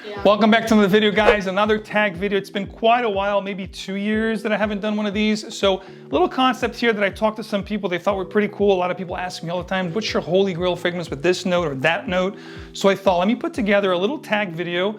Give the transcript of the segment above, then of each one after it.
Welcome back to another video, guys. Another tag video. It's been quite a while, maybe 2 years that I haven't done one of these. So little concepts here that I talked to some people, they thought were pretty cool. A lot of people ask me all the time, what's your Holy Grail fragrance with this note or that note? So I thought, let me put together a little tag video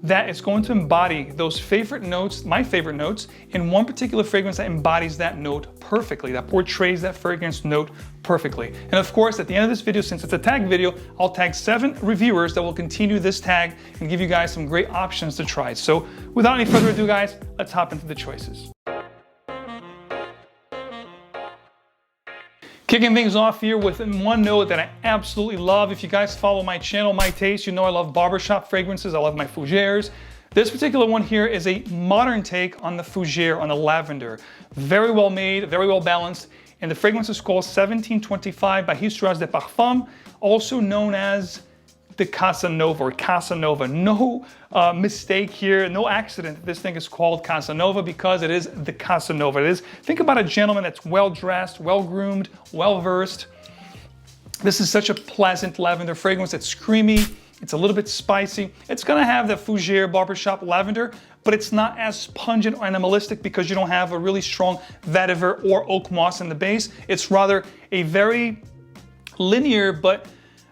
that is going to embody those favorite notes, my favorite notes, in one particular fragrance that embodies that note perfectly, that portrays that fragrance note perfectly. And of course, at the end of this video, since it's a tag video, I'll tag 7 reviewers that will continue this tag and give you guys some great options to try. So without any further ado, guys, let's hop into the choices. Kicking things off here with one note that I absolutely love. If you guys follow my channel, my taste, you know I love barbershop fragrances. I love my fougères. This particular one here is a modern take on the fougère, on the lavender. Very well made, very well balanced. And the fragrance is called 1725 by Histoires de Parfum, also known as the Casanova or Casanova. No mistake here, no accident. This thing is called Casanova because it is the Casanova. It is, think about a gentleman that's well-dressed, well-groomed, well-versed. This is such a pleasant lavender fragrance. It's creamy, it's a little bit spicy. It's gonna have the fougère barbershop lavender, but it's not as pungent or animalistic because you don't have a really strong vetiver or oak moss in the base. It's rather a very linear but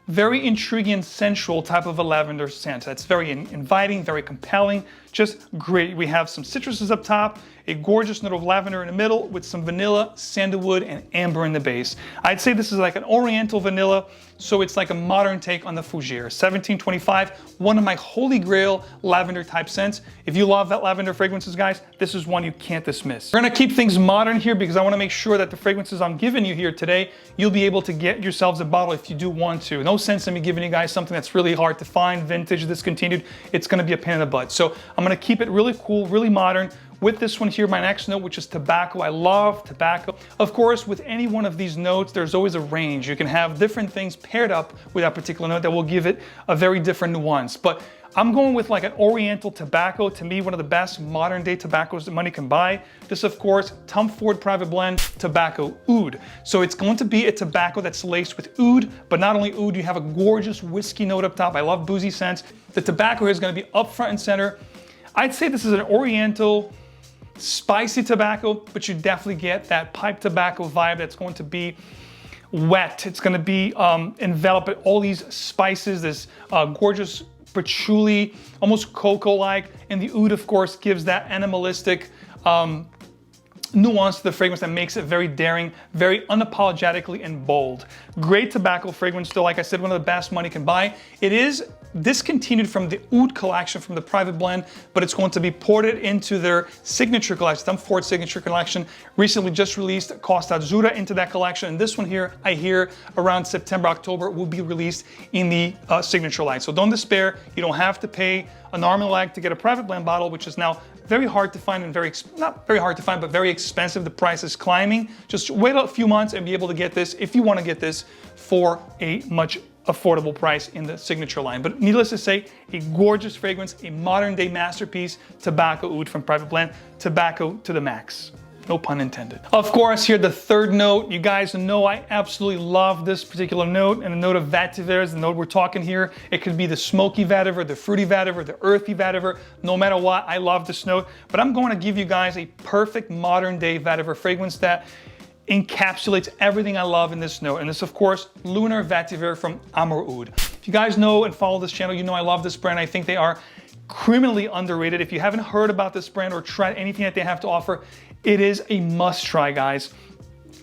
very intriguing, sensual type of a lavender scent. That's very inviting, very compelling, just great. We have some citruses up top, a gorgeous note of lavender in the middle with some vanilla, sandalwood, and amber in the base. I'd say this is like an oriental vanilla, so it's like a modern take on the fougère. 1725, one of my holy grail lavender type scents. If you love that lavender fragrances, guys, this is one you can't dismiss. We're gonna keep things modern here because I wanna make sure that the fragrances I'm giving you here today, you'll be able to get yourselves a bottle if you do want to. No sense in me giving you guys something that's really hard to find, vintage, discontinued. It's gonna be a pain in the butt. So I'm gonna keep it really cool, really modern. With this one here, my next note, which is tobacco. I love tobacco. Of course, with any one of these notes, there's always a range. You can have different things paired up with that particular note that will give it a very different nuance. But I'm going with like an oriental tobacco. To me, one of the best modern day tobaccos that money can buy. This, of course, Tom Ford Private Blend Tobacco Oud. So it's going to be a tobacco that's laced with oud, but not only oud, you have a gorgeous whiskey note up top. I love boozy scents. The tobacco here is going to be up front and center. I'd say this is an oriental, spicy tobacco, but you definitely get that pipe tobacco vibe that's going to be wet. It's going to be enveloped in all these spices, this gorgeous patchouli, almost cocoa-like, and the oud, of course, gives that animalistic nuance to the fragrance that makes it very daring, very unapologetically and bold. Great tobacco fragrance, still, like I said, one of the best money can buy. It is discontinued from the oud collection from the private blend, but it's going to be ported into their signature collection, Tom Ford signature collection. Recently just released Costa Azzurra into that collection, and this one here, I hear around September, October, will be released in the signature line. So don't despair. You don't have to pay an arm and a leg to get a private blend bottle, which is now very hard to find and not very hard to find, but very expensive. The price is climbing. Just wait a few months and be able to get this if you want to get this for a much affordable price in the signature line. But needless to say, a gorgeous fragrance, a modern day masterpiece, tobacco oud from Private Blend, tobacco to the max. No pun intended. Of course, here the third note. You guys know I absolutely love this particular note, and the note of Vetiver is the note we're talking here. It could be the smoky vetiver, the fruity vetiver, the earthy vetiver. No matter what, I love this note. But I'm going to give you guys a perfect modern day vetiver fragrance that encapsulates everything I love in this note. And this, of course, Lunar Vetiver from Amor Oud. If you guys know and follow this channel, you know I love this brand. I think they are criminally underrated. If you haven't heard about this brand or tried anything that they have to offer, it is a must try, guys.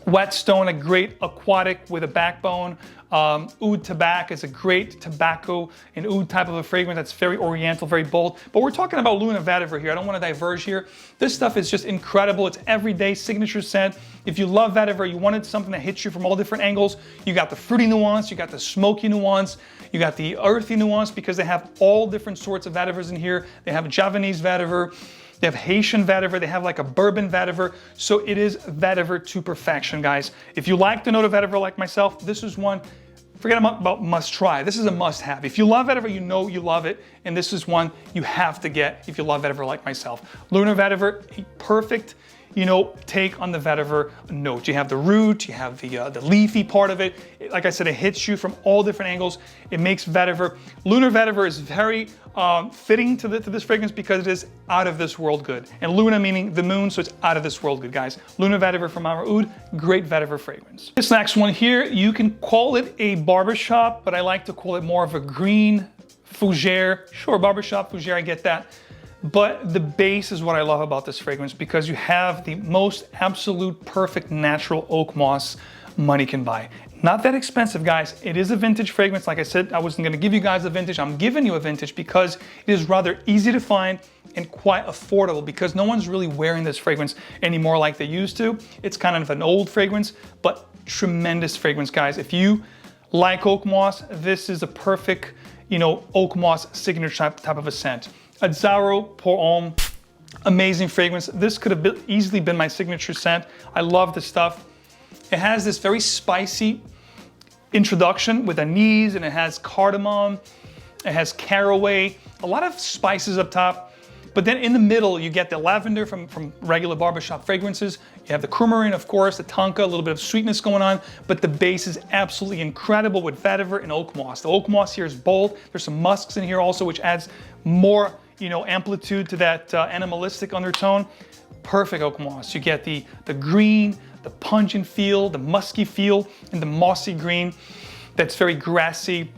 Whetstone, a great aquatic with a backbone. Oud Tobacco is a great tobacco and oud type of a fragrance that's very oriental, very bold. But we're talking about Lunar Vetiver here. I don't want to diverge here. This stuff is just incredible. It's everyday signature scent. If you love vetiver, you wanted something that hits you from all different angles. You got the fruity nuance, you got the smoky nuance, you got the earthy nuance because they have all different sorts of vetivers in here. They have a Javanese vetiver. They have Haitian vetiver, they have like a bourbon vetiver, so it is vetiver to perfection, guys. If you like the note of vetiver like myself, this is one, forget about must try. This is a must have. If you love vetiver, you know you love it, and this is one you have to get if you love vetiver like myself. Lunar Vetiver, a perfect you know, take on the vetiver note. You have the root, you have the leafy part of it. Like I said, it hits you from all different angles. It makes vetiver. Lunar vetiver is very fitting to this fragrance because it is out of this world good. And Luna meaning the moon, so it's out of this world good, guys. Lunar vetiver from our Oud, great vetiver fragrance. This next one here, you can call it a barbershop, but I like to call it more of a green fougere. Sure, barbershop, fougere, I get that. But the base is what I love about this fragrance because you have the most absolute perfect natural oak moss money can buy. Not that expensive, guys. It is a vintage fragrance. Like I said, I wasn't gonna give you guys a vintage. I'm giving you a vintage because it is rather easy to find and quite affordable because no one's really wearing this fragrance anymore like they used to. It's kind of an old fragrance, but tremendous fragrance, guys. If you like oak moss, this is a perfect, you know, oak moss signature type of a scent. Azzaro Pour Homme, amazing fragrance. This could have easily been my signature scent. I love this stuff. It has this very spicy introduction with anise, and it has cardamom, it has caraway, a lot of spices up top. But then in the middle, you get the lavender from regular barbershop fragrances. You have the coumarin, of course, the tonka, a little bit of sweetness going on, but the base is absolutely incredible with vetiver and oak moss. The oak moss here is bold. There's some musks in here also, which adds more, you know, amplitude to that animalistic undertone. Perfect oak moss. You get the green, the pungent feel, the musky feel, and the mossy green that's very grassy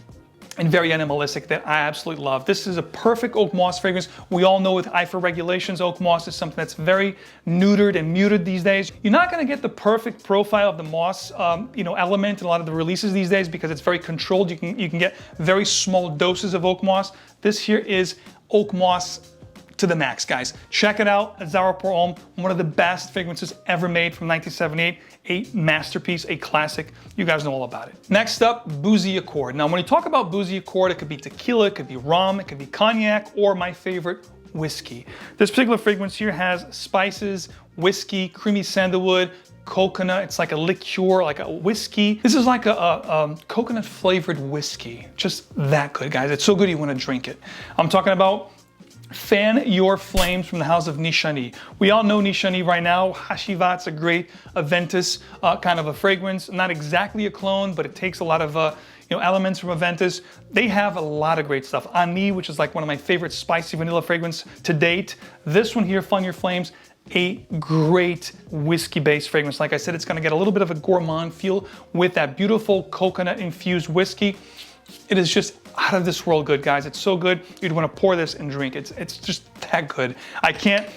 and very animalistic that I absolutely love. This is a perfect oak moss fragrance. We all know with IFA regulations, oak moss is something that's very neutered and muted these days. You're not gonna get the perfect profile of the moss you know, element in a lot of the releases these days because it's very controlled. You can get very small doses of oak moss. This here is oak moss to the max, guys. Check it out, Azzaro Pour Homme, one of the best fragrances ever made from 1978, a masterpiece, a classic. You guys know all about it. Next up, Boozy Accord. Now, when you talk about Boozy Accord, it could be tequila, it could be rum, it could be cognac, or my favorite, whiskey. This particular fragrance here has spices, whiskey, creamy sandalwood, coconut. It's like a liqueur, like a whiskey. This is like a coconut flavored whiskey. Just that good, guys. It's so good you want to drink it. I'm talking about Fan Your Flames from the house of Nishani. We all know Nishani right now. Hashivat's a great Aventus kind of a fragrance. Not exactly a clone, but it takes a lot of you know, elements from Aventus. They have a lot of great stuff. Ani, which is like one of my favorite spicy vanilla fragrance to date. This one here, Fan Your Flames, a great whiskey-based fragrance. Like I said, it's gonna get a little bit of a gourmand feel with that beautiful coconut-infused whiskey. It is just out of this world good, guys. It's so good, you'd want to pour this and drink. It's just that good. I can't,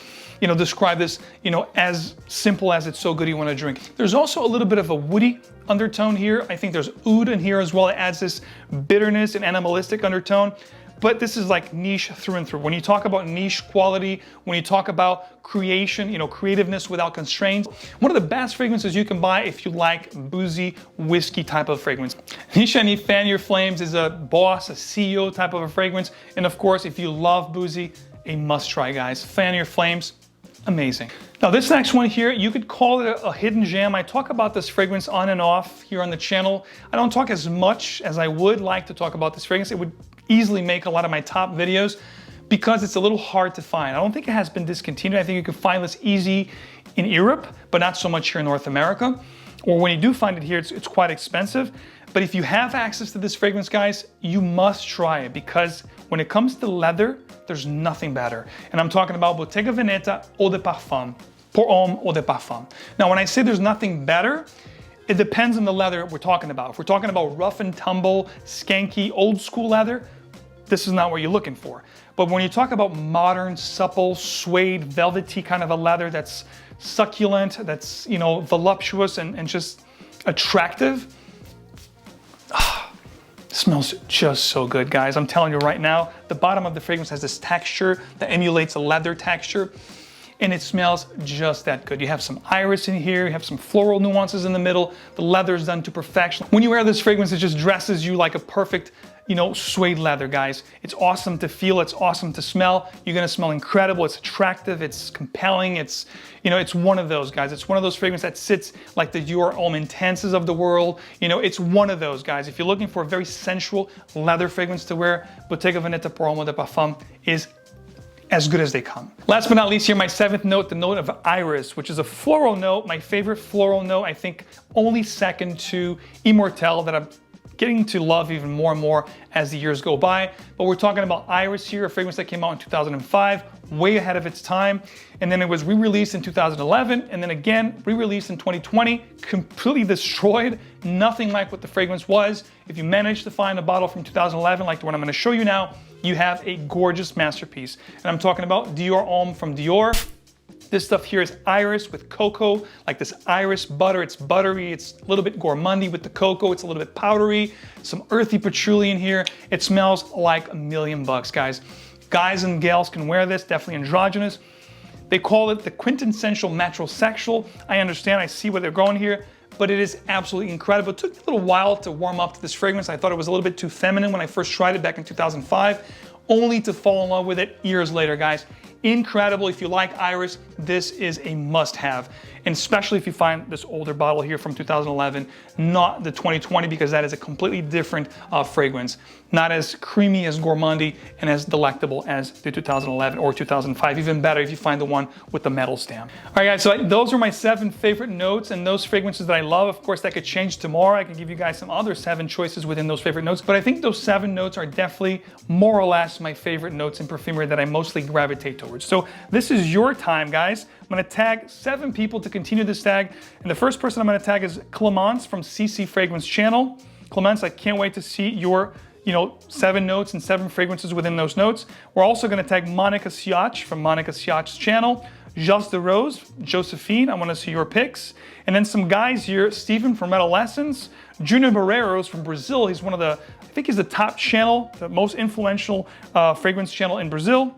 you know, describe this, you know, as simple as it's so good you want to drink. There's also a little bit of a woody undertone here. I think there's oud in here as well. It adds this bitterness and animalistic undertone. But this is like niche through and through. When you talk about niche quality, when you talk about creation, you know, creativeness without constraints, one of the best fragrances you can buy if you like boozy whiskey type of fragrance. Nishani Fan Your Flames is a boss, a CEO type of a fragrance. And of course, if you love boozy, a must try, guys. Fan Your Flames, amazing. Now this next one here, you could call it a hidden gem. I talk about this fragrance on and off here on the channel. I don't talk as much as I would like to talk about this fragrance. It would easily make a lot of my top videos because it's a little hard to find. I don't think it has been discontinued. I think you can find this easy in Europe, but not so much here in North America. Or when you do find it here, it's quite expensive. But if you have access to this fragrance, guys, you must try it because when it comes to leather, there's nothing better. And I'm talking about Bottega Veneta Eau de Parfum, Pour Homme Eau de Parfum. Now, when I say there's nothing better, it depends on the leather we're talking about. If we're talking about rough and tumble, skanky, old school leather, this is not what you're looking for. But when you talk about modern, supple, suede, velvety kind of a leather that's succulent, that's, you know, voluptuous and just attractive, smells just so good, guys. I'm telling you right now, the bottom of the fragrance has this texture that emulates a leather texture, and it smells just that good. You have some iris in here, you have some floral nuances in the middle, the leather is done to perfection. When you wear this fragrance, it just dresses you like a perfect, you know, suede leather, guys. It's awesome to feel, it's awesome to smell. You're gonna smell incredible, it's attractive, it's compelling, it's, you know, it's one of those, guys. It's one of those fragrances that sits like the Dior Homme Intenses of the world. You know, it's one of those, guys. If you're looking for a very sensual leather fragrance to wear, Bottega Veneta Pour Homme de Parfum is as good as they come. Last but not least here, my 7th note, the note of Iris, which is a floral note, my favorite floral note, I think only second to Immortelle, that I'm getting to love even more and more as the years go by. But we're talking about Iris here, a fragrance that came out in 2005, way ahead of its time. And then it was re-released in 2011, and then again, re-released in 2020, completely destroyed. Nothing like what the fragrance was. If you manage to find a bottle from 2011, like the one I'm gonna show you now, you have a gorgeous masterpiece. And I'm talking about Dior Homme from Dior. This stuff here is Iris with cocoa, like this Iris butter. It's buttery, it's a little bit gourmandy with the cocoa. It's a little bit powdery, some earthy patchouli in here. It smells like $1,000,000, guys. Guys and gals can wear this, definitely androgynous. They call it the quintessential metrosexual. I understand, I see where they're going here, but it is absolutely incredible. It took me a little while to warm up to this fragrance. I thought it was a little bit too feminine when I first tried it back in 2005, only to fall in love with it years later, guys. Incredible. If you like Iris, this is a must-have, and especially if you find this older bottle here from 2011, not the 2020, because that is a completely different fragrance. Not as creamy, as gourmandy, and as delectable as the 2011 or 2005. Even better if you find the one with the metal stamp. All right, guys, so those are my 7 favorite notes and those fragrances that I love. Of course, that could change tomorrow. I can give you guys some other 7 choices within those favorite notes, but I think those 7 notes are definitely more or less my favorite notes in perfumery that I mostly gravitate towards. So this is your time, guys. I'm gonna tag 7 people to continue this tag. And the first person I'm gonna tag is Clémence from CC Fragrance Channel. Clémence, I can't wait to see your 7 notes and 7 fragrances within those notes. We're also gonna tag Monika Siach from Monika Siach's channel. Just the Rose, Josephine, I wanna see your picks. And then some guys here, Stephen from Adolescence, Junior Bareiros from Brazil. He's one of the, I think he's the top channel, the most influential fragrance channel in Brazil.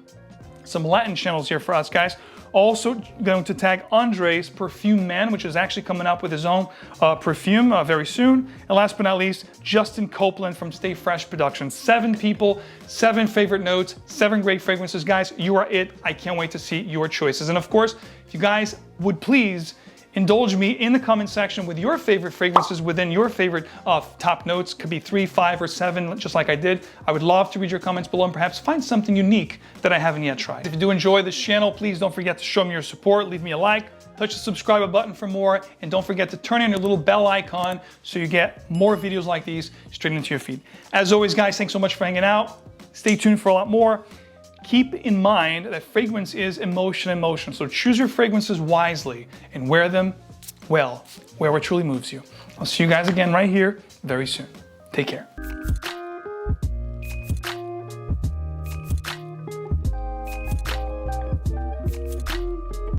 Some Latin channels here for us, guys. Also going to tag Andrés, Perfume Man, which is actually coming up with his own perfume very soon. And last but not least, Justin Copeland from Stay Fresh Productions. 7 people, 7 favorite notes, 7 great fragrances. Guys, you are it. I can't wait to see your choices. And of course, if you guys would please indulge me in the comment section with your favorite fragrances within your favorite top notes. Could be 3, 5, or 7, just like I did. I would love to read your comments below and perhaps find something unique that I haven't yet tried. If you do enjoy this channel, please don't forget to show me your support. Leave me a like, touch the subscribe button for more, and don't forget to turn on your little bell icon so you get more videos like these straight into your feed. As always, guys, thanks so much for hanging out. Stay tuned for a lot more. Keep in mind that fragrance is emotion in motion, so choose your fragrances wisely and wear them well, where it truly moves you. I'll see you guys again right here very soon. Take care.